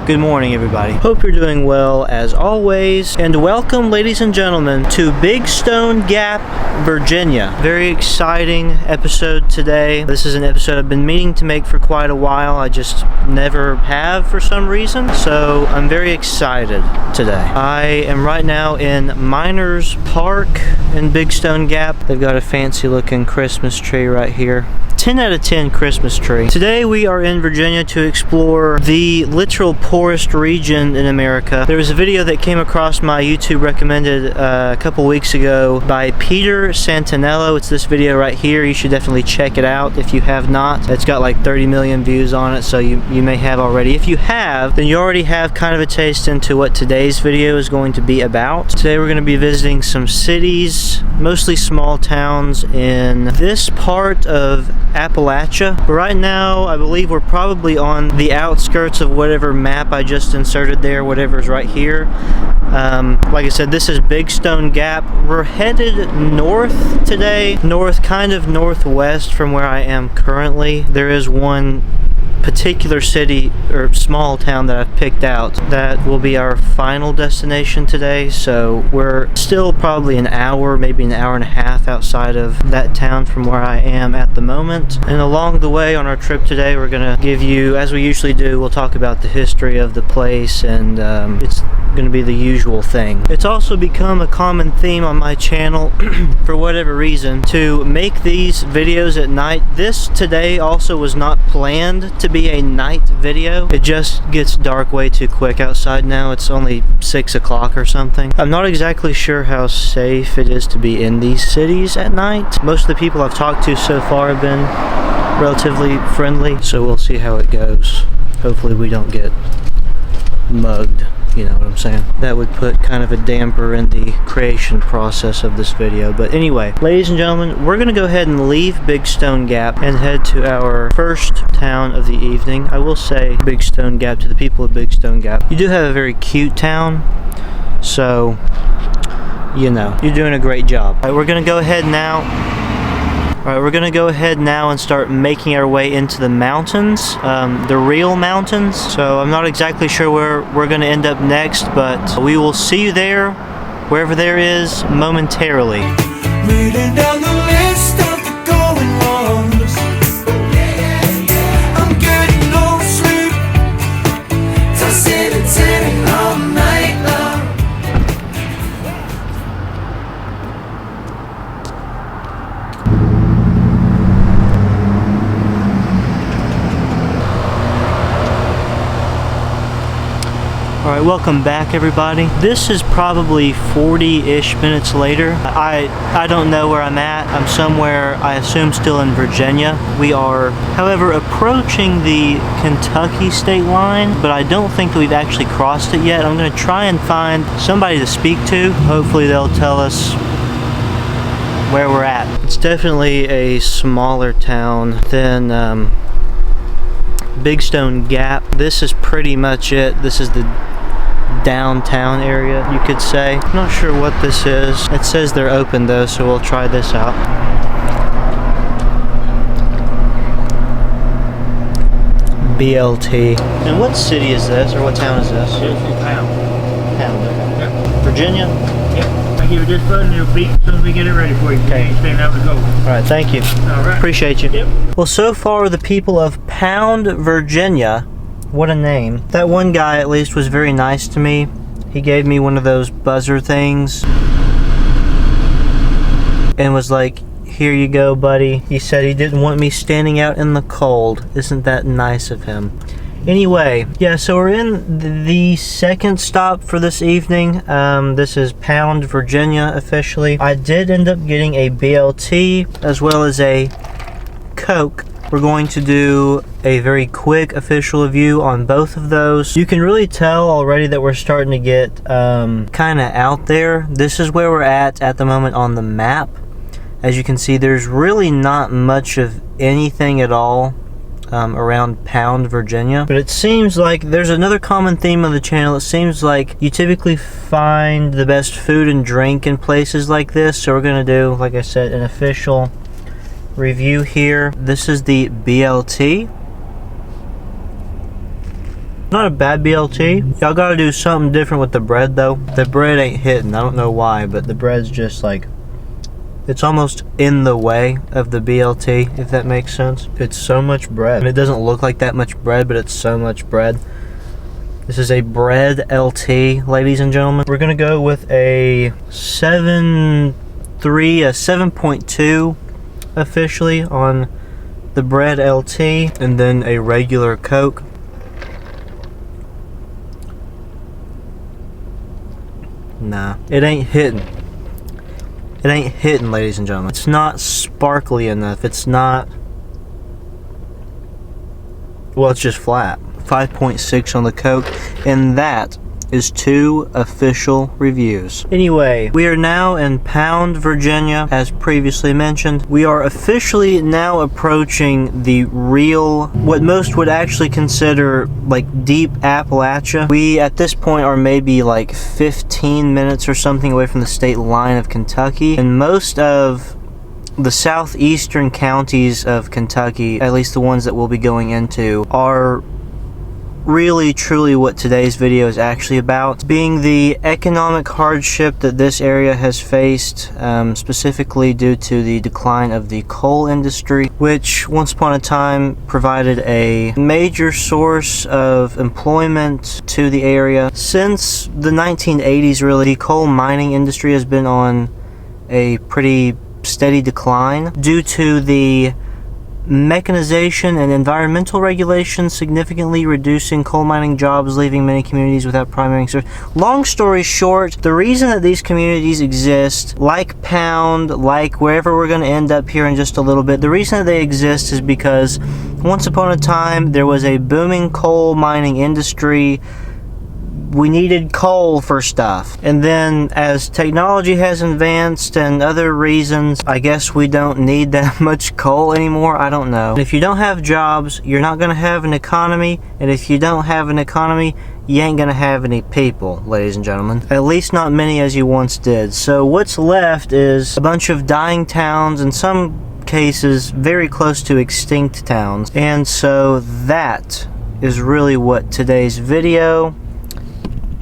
Good morning, everybody. Hope you're doing well as always, and welcome, ladies and gentlemen, to Big Stone Gap, Virginia. Very exciting episode today. This is an episode I've been meaning to make for quite a while. I just never have for some reason, so I'm very excited today. I am right now in Miners Park in Big Stone Gap. They've got a fancy looking Christmas tree right here. 10 out of 10 Christmas tree. Today we are in Virginia to explore the literal poorest region in America. There was a video that came across my YouTube recommended a couple weeks ago by Peter Santinello. It's this video right here. You should definitely check it out if you have not. It's got like 30 million views on it, so you may have already. If you have, then you already have kind of a taste into what today's video is going to be about. Today we're going to be visiting some cities, mostly small towns in this part of Appalachia. But right now, I believe we're probably on the outskirts of whatever map I just inserted there, whatever's right here. Like I said, this is Big Stone Gap. We're headed north today, kind of northwest from where I am currently. There is one particular city or small town that I've picked out that will be our final destination today, so we're still probably an hour, maybe an hour and a half outside of that town from where I am at the moment. And along the way on our trip today, we're gonna give you, as we usually do, we'll talk about the history of the place, and it's gonna be the usual thing. It's also become a common theme on my channel for whatever reason to make these videos at night. This today also was not planned to be a night video. It just gets dark way too quick outside now. It's only 6 o'clock or something. I'm not exactly sure how safe it is to be in these cities at night. Most of the people I've talked to so far have been relatively friendly, so we'll see how it goes. Hopefully we don't get mugged. You know what I'm saying? That would put kind of a damper in the creation process of this video. But anyway, ladies and gentlemen, we're going to go ahead and leave Big Stone Gap and head to our first town of the evening. I will say Big Stone Gap to the people of Big Stone Gap. You do have a very cute town, so, you know, you're doing a great job. All right, we're going to go ahead now. Alright, we're gonna go ahead now and start making our way into the mountains, the real mountains. So I'm not exactly sure where we're gonna end up next, but we will see you there, wherever there is, momentarily. Reading down the list of the going ones. I'm getting no sleep, tossing and turning all night long. Alright, welcome back everybody. This is probably 40-ish minutes later. I don't know where I'm at. I'm somewhere, I assume, still in Virginia. We are, however, approaching the Kentucky state line, but I don't think that we've actually crossed it yet. I'm going to try and find somebody to speak to. Hopefully they'll tell us where we're at. It's definitely a smaller town than Big Stone Gap. This is pretty much it. This is the downtown area, you could say. I'm not sure what this is. It says they're open though, so we'll try this out. BLT. And what city is this, or what town is this? Pound. Pound. Yep. Virginia? Yep. I give it this button, it'll beep as soon as we get it ready for you. Okay. You ain't staying out the go. Alright, thank you. Alright. Appreciate you. Yep. Well, so far the people of Pound, Virginia, what a name. That one guy at least was very nice to me. He gave me one of those buzzer things and was like, here you go, buddy. He said he didn't want me standing out in the cold. Isn't that nice of him? Anyway, yeah, so we're in the second stop for this evening. This is Pound, Virginia, officially. I did end up getting a BLT as well as a Coke. We're going to do a very quick official review on both of those. You can really tell already that we're starting to get kind of out there. This is where we're at the moment on the map. As you can see, there's really not much of anything at all around Pound, Virginia. But it seems like there's another common theme on the channel. It seems like you typically find the best food and drink in places like this. So we're going to do, like I said, an official review here. This is the BLT. Not a bad BLT. Y'all gotta do something different with the bread though. The bread ain't hitting. I don't know why, but the bread's just like, it's almost in the way of the BLT, if that makes sense. It's so much bread. And it doesn't look like that much bread, but it's so much bread. This is a bread LT, ladies and gentlemen. We're gonna go with a 7.2 officially on the bread LT, and then a regular Coke. Nah, it ain't hitting. It ain't hitting, ladies and gentlemen. It's not sparkly enough. It's not... Well, it's just flat. 5.6 on the Coke, and that is 2 official reviews. Anyway, we are now in Pound, Virginia, as previously mentioned. We are officially now approaching the real, what most would actually consider like deep Appalachia. We at this point are maybe like 15 minutes or something away from the state line of Kentucky, and most of the southeastern counties of Kentucky, at least the ones that we'll be going into, are really truly what today's video is actually about, being the economic hardship that this area has faced, specifically due to the decline of the coal industry, which once upon a time provided a major source of employment to the area. Since the 1980s, really, the coal mining industry has been on a pretty steady decline due to the mechanization and environmental regulations significantly reducing coal mining jobs, leaving many communities without primary service. Long story short, the reason that these communities exist, like Pound, like wherever we're going to end up here in just a little bit, the reason that they exist is because once upon a time there was a booming coal mining industry. We needed coal for stuff, and then as technology has advanced and other reasons, I guess we don't need that much coal anymore. I don't know. If you don't have jobs, you're not going to have an economy, and if you don't have an economy, you ain't going to have any people, ladies and gentlemen. At least not many as you once did. So what's left is a bunch of dying towns, in some cases very close to extinct towns, and so that is really what today's video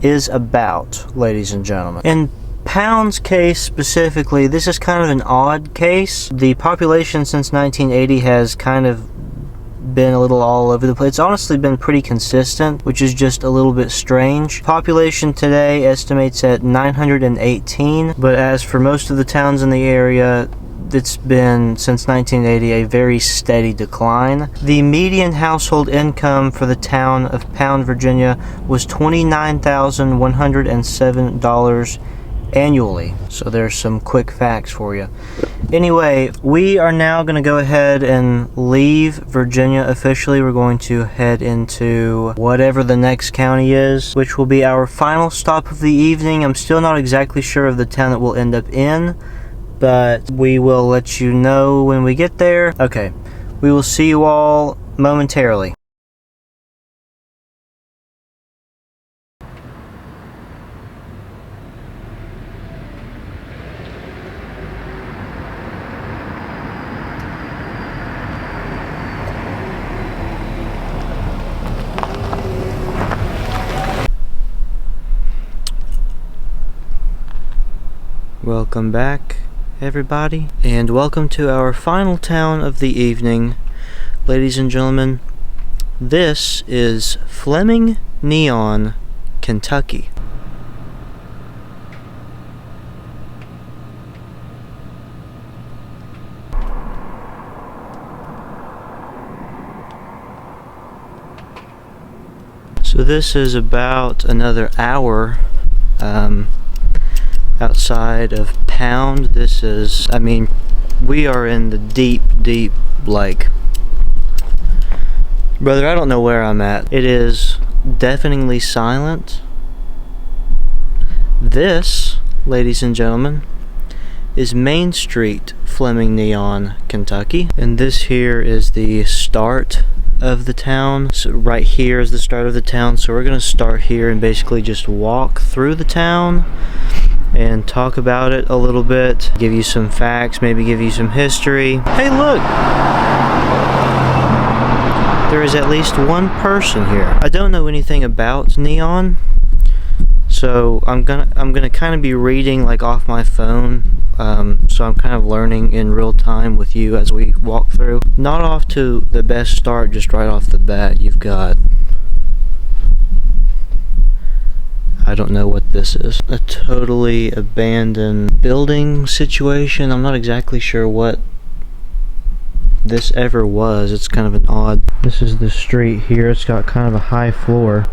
is about, ladies and gentlemen. In Pound's case specifically, this is kind of an odd case. The population since 1980 has kind of been a little all over the place. It's honestly been pretty consistent, which is just a little bit strange. Population today estimates at 918, but as for most of the towns in the area, it's been, since 1980, a very steady decline. The median household income for the town of Pound, Virginia was $29,107 annually. So there's some quick facts for you. Anyway, we are now going to go ahead and leave Virginia officially. We're going to head into whatever the next county is, which will be our final stop of the evening. I'm still not exactly sure of the town that we'll end up in, but we will let you know when we get there. Okay, we will see you all momentarily. Welcome back, everybody, and welcome to our final town of the evening. Ladies and gentlemen, this is Fleming-Neon, Kentucky. So this is about another hour outside of Pound. This is, I mean, we are in the deep, like, brother, I don't know where I'm at. It is deafeningly silent. This, ladies and gentlemen, is Main Street, Fleming-Neon, Kentucky. And this here is the start of the town. So right here is the start of the town. So we're going to start here and basically just walk through the town and talk about it a little bit, give you some facts, maybe give you some history. Hey, look! there is at least one person here. I don't know anything about Neon, so I'm gonna kind of be reading like off my phone. So I'm kind of learning in real time with you as we walk through. Not off to the best start, just right off the bat. You've got, I don't know what this is. A totally abandoned building situation. I'm not exactly sure what this ever was. It's kind of an odd. This is the street here. It's got kind of a high floor.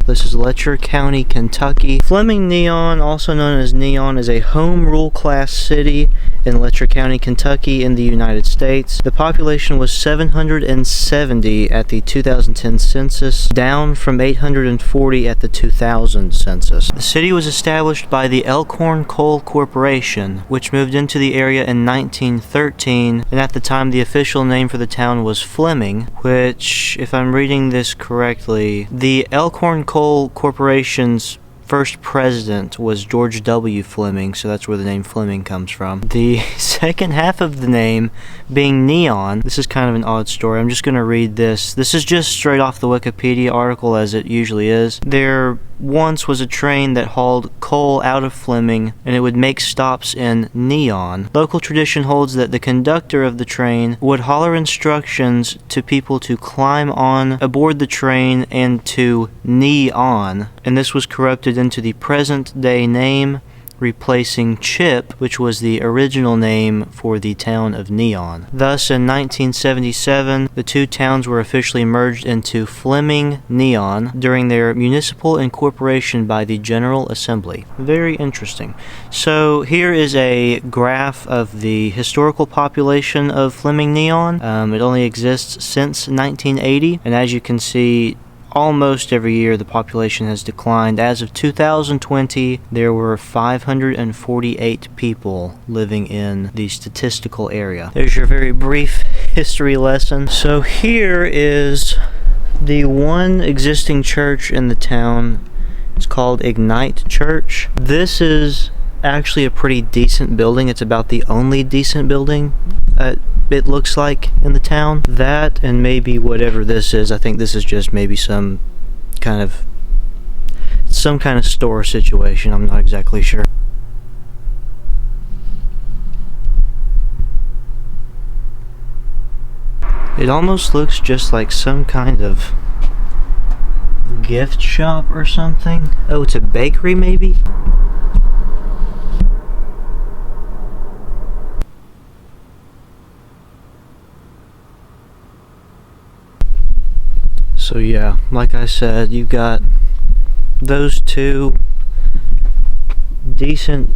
This is Letcher County, Kentucky. Fleming-Neon, also known as Neon, is a home rule class city in Letcher County, Kentucky in the United States. The population was 770 at the 2010 census, down from 840 at the 2000 census. The city was established by the Elkhorn Coal Corporation, which moved into the area in 1913, and at the time the official name for the town was Fleming, which, if I'm reading this correctly, the Elkhorn Coal Corporation's first president was George W. Fleming, so that's where the name Fleming comes from. The second half of the name being Neon. This is kind of an odd story. I'm just going to read this. This is just straight off the Wikipedia article, as it usually is. There once was a train that hauled coal out of Fleming, and it would make stops in Neon. Local tradition holds that the conductor of the train would holler instructions to people to climb on aboard the train and to knee on, and this was corrupted into the present-day name, replacing Chip, which was the original name for the town of Neon. Thus, in 1977, the two towns were officially merged into Fleming-Neon during their municipal incorporation by the General Assembly. Very interesting. So here is a graph of the historical population of Fleming-Neon. It only exists since 1980, and as you can see, almost every year the population has declined. As of 2020, there were 548 people living in the statistical area. There's your very brief history lesson. So here is the one existing church in the town. It's called Ignite Church. This is actually a pretty decent building. It's about the only decent building it looks like in the town. That and maybe whatever this is. I think this is just maybe some kind of store situation. I'm not exactly sure. It almost looks just like some kind of gift shop or something. Oh, it's a bakery maybe? So yeah, like I said, you've got those two decent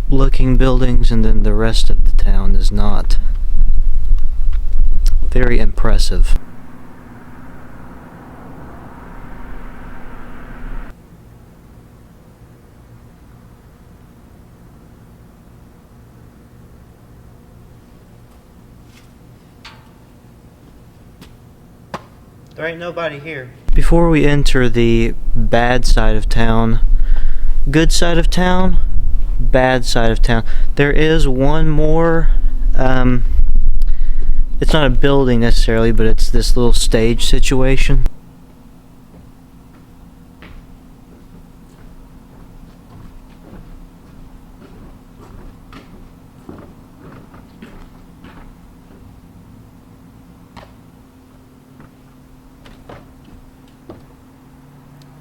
looking buildings, and then the rest of the town is not very impressive. There ain't nobody here. Before we enter the bad side of town, good side of town, bad side of town, there is one more, it's not a building necessarily, but it's this little stage situation.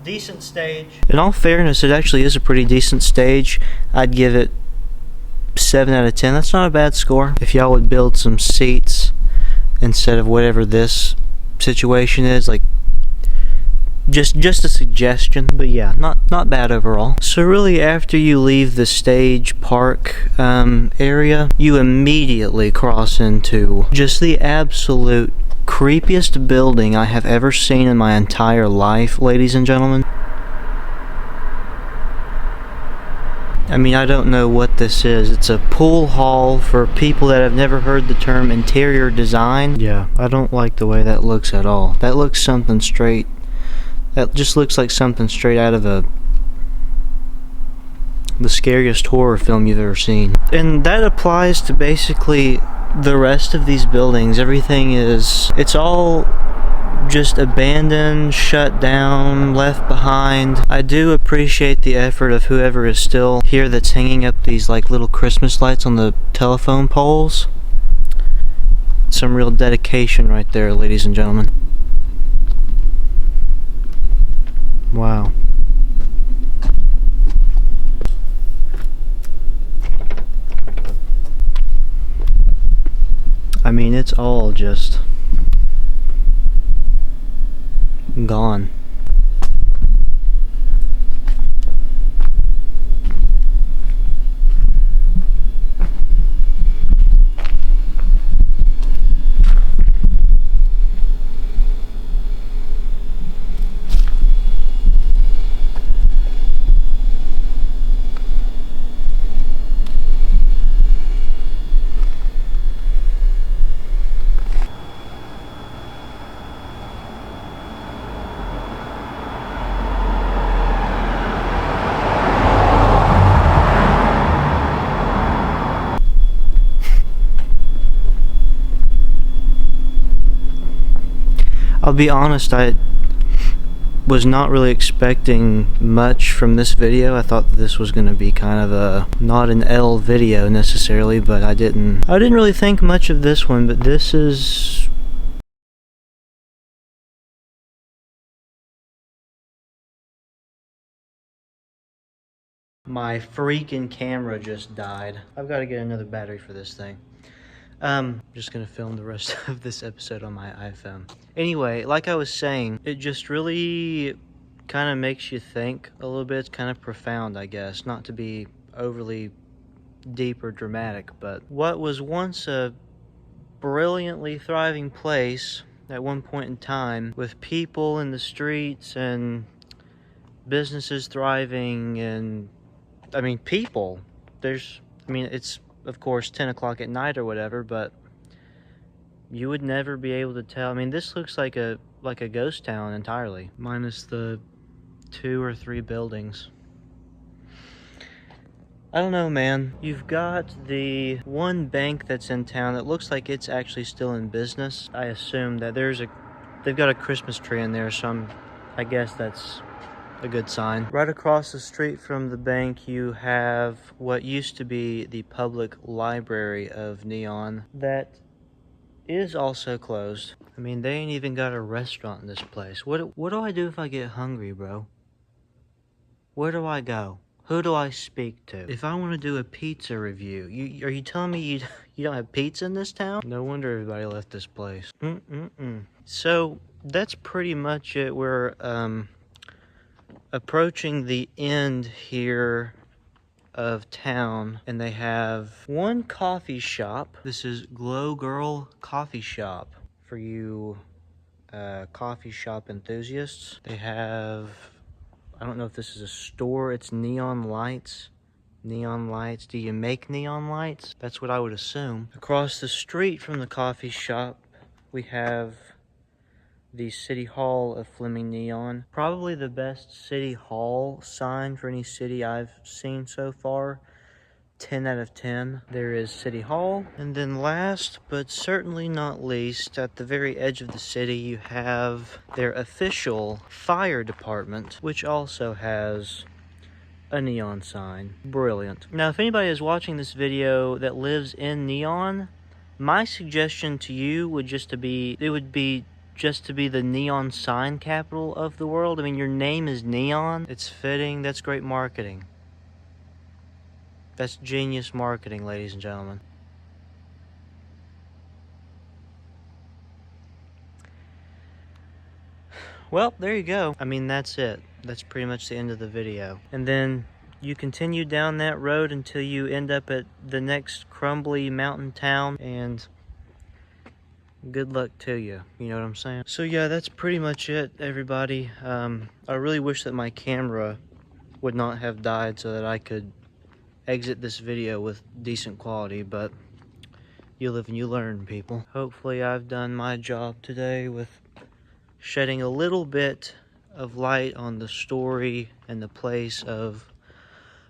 Decent stage. In all fairness, it actually is a pretty decent stage. I'd give it 7 out of 10. That's not a bad score. If y'all would build some seats instead of whatever this situation is, like just a suggestion, but yeah, not bad overall. So really, after you leave the stage park area, you immediately cross into just the absolute creepiest building I have ever seen in my entire life, ladies and gentlemen. I mean, I don't know what this is. It's a pool hall for people that have never heard the term interior design. Yeah, I don't like the way that looks at all. That looks something straight. That just looks like something straight out of the scariest horror film you've ever seen. And that applies to basically the rest of these buildings. Everything is, it's all just abandoned, shut down, left behind. I do appreciate the effort of whoever is still here that's hanging up these like little Christmas lights on the telephone poles. Some real dedication right there, ladies and gentlemen. Wow. I mean, it's all just gone. I'll be honest, I was not really expecting much from this video. I thought that this was going to be kind of a, not an L video necessarily, but I didn't really think much of this one, but this is... My freaking camera just died. I've got to get another battery for this thing. Just gonna film the rest of this episode on my iPhone. Anyway, like I was saying, it just really kind of makes you think a little bit. It's kind of profound, I guess. Not to be overly deep or dramatic, but what was once a brilliantly thriving place at one point in time, with people in the streets and businesses thriving, and I mean people, it's of course 10 o'clock at night or whatever, but you would never be able to tell. I mean, this looks like a ghost town entirely, minus the 2 or 3 buildings. I don't know, man. You've got the one bank that's in town that looks like it's actually still in business. I assume that they've got a Christmas tree in there, so I guess that's a good sign. Right across the street from the bank, you have what used to be the public library of Neon that is also closed. I mean, they ain't even got a restaurant in this place. What do I do if I get hungry, bro? Where do I go? Who do I speak to? If I want to do a pizza review, are you telling me you don't have pizza in this town? No wonder everybody left this place. So that's pretty much it. We're approaching the end here of town, and they have one coffee shop. This is Glow Girl Coffee Shop for you coffee shop enthusiasts. They have, I don't know if this is a store, it's neon lights. Neon lights. Do you make neon lights? That's what I would assume. Across the street from the coffee shop, we have the City Hall of Fleming-Neon. Probably the best City Hall sign for any city I've seen so far. 10 out of 10. There is City Hall. And then last, but certainly not least, at the very edge of the city, you have their official fire department, which also has a neon sign. Brilliant. Now, if anybody is watching this video that lives in Neon, my suggestion to you would just to be the neon sign capital of the world. I mean, your name is Neon. It's fitting. That's great marketing. That's genius marketing, ladies and gentlemen. Well, there you go. I mean, that's it. That's pretty much the end of the video. And then you continue down that road until you end up at the next crumbly mountain town, and good luck to you. You know what I'm saying? So yeah, that's pretty much it, everybody. I really wish that my camera would not have died so that I could exit this video with decent quality, but you live and you learn, people. Hopefully I've done my job today with shedding a little bit of light on the story and the place of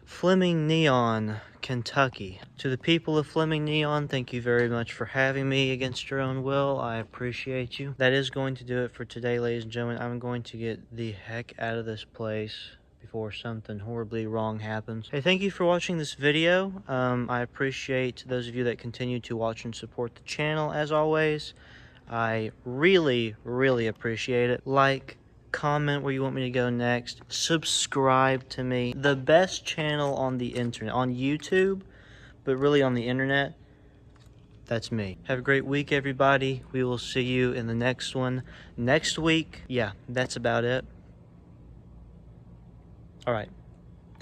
Fleming-Neon, Kentucky. To the people of Fleming-Neon, thank you very much for having me against your own will. I appreciate you. That is going to do it for today, ladies and gentlemen. I'm going to get the heck out of this place before something horribly wrong happens. Hey, thank you for watching this video. I appreciate those of you that continue to watch and support the channel, as always. I really, really appreciate it. Like, comment where you want me to go next, subscribe to me. The best channel on the internet, on YouTube, but really on the internet, that's me. Have a great week, everybody. We will see you in the next one next week. Yeah, that's about it. All right,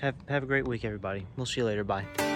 have a great week, everybody. We'll see you later. Bye.